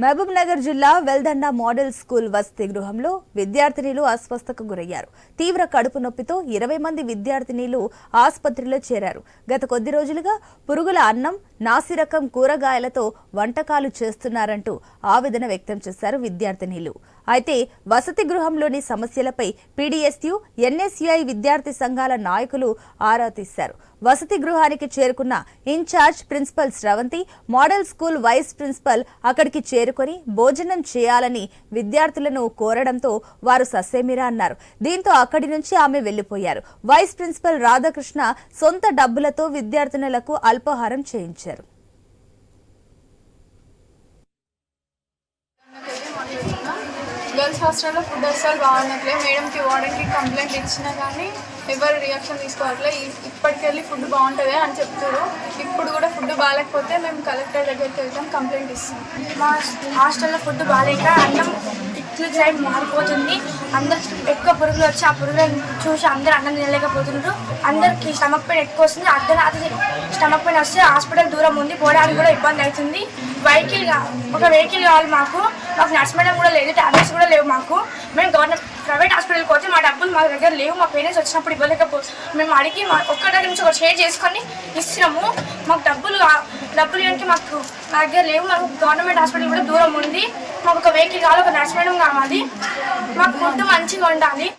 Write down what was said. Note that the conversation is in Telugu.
మహబూబ్ నగర్ జిల్లా వెల్దండ మోడల్ స్కూల్ వసతి గృహంలో విద్యార్థినిలు అస్వస్థతకు గురయ్యారు. తీవ్ర కడుపు నొప్పితో 20 మంది విద్యార్థినిలు ఆసుపత్రిలో చేరారు. గత కొద్ది రోజులుగా పురుగుల అన్నం, నాసిరకం కూరగాయలతో వంటకాలు చేస్తున్నారంటూ ఆవేదన వ్యక్తం చేశారు విద్యార్థినిలు. అయితే వసతి గృహంలోని సమస్యలపై పీడీఎస్యూ, ఎన్ఎస్యుఐ విద్యార్థి సంఘాల నాయకులు ఆరా తీశారు. వసతి గృహానికి చేరుకున్న in charge principal Sravanthi, model school vice principal అక్కడికి చేరుకొని భోజనం చేయాలని విద్యార్థులను కోరడంతో వారు ససేమిరా అన్నారు. దీంతో అక్కడి నుంచి ఆమె వెళ్లిపోయారు. వైస్ ప్రిన్సిపల్ రాధాకృష్ణ సొంత డబ్బులతో విద్యార్థినులకు అల్పాహారం చేయించారు. గర్ల్స్ హాస్టల్లో ఫుడ్ అసలు బాగున్నట్లే. మేడంకి వార్డెన్కి కంప్లైంట్ ఇచ్చినా కానీ ఎవరు రియాక్షన్ తీసుకోవట్లే. ఇప్పటికెళ్ళి ఫుడ్ బాగుంటుంది అని చెప్తారు. ఇప్పుడు కూడా ఫుడ్ బాగాలేకపోతే మేము కలెక్టర్ దగ్గరికి వెళ్తాం, కంప్లైంట్ ఇస్తాం. మా హాస్టల్లో ఫుడ్ బాగాలేక అన్నం ఇట్లు సైడ్ మారిపోతుంది. అందరు ఎక్కువ పురుగులు వచ్చి ఆ పురుగులను చూసి అందరూ అన్నం తినలేకపోతున్నారు. అందరికి స్టమక్ పెయిన్ ఎక్కువ వస్తుంది. అర్ధరాత్రి స్టమక్ పెయిన్ వస్తే హాస్పిటల్ దూరం ఉంది, పోవడానికి కూడా ఇబ్బంది అవుతుంది. ఒక వెహికల్ కావాలి మాకు నర్స్ మేడం కూడా లేదు, టాబ్లెట్స్ కూడా లేవు మాకు. మేము ప్రైవేట్ హాస్పిటల్కి పోతే మా డబ్బులు మా దగ్గర లేవు. మా పేరెంట్స్ వచ్చినప్పుడు ఇవ్వలేకపోతే మేము అడిగి ఒక్క దగ్గర నుంచి ఒక షేర్ చేసుకొని ఇస్తున్నాము. మాకు డబ్బులు ఇవ్వడానికి మాకు మా దగ్గర లేవు. మాకు గవర్నమెంట్ హాస్పిటల్ కూడా దూరం ఉంది. మాకు ఒక వెహికల్ కావాలి, ఒక నర్స్ మేడం కావాలి. మాకు ఫుడ్ మంచిగా ఉండాలి.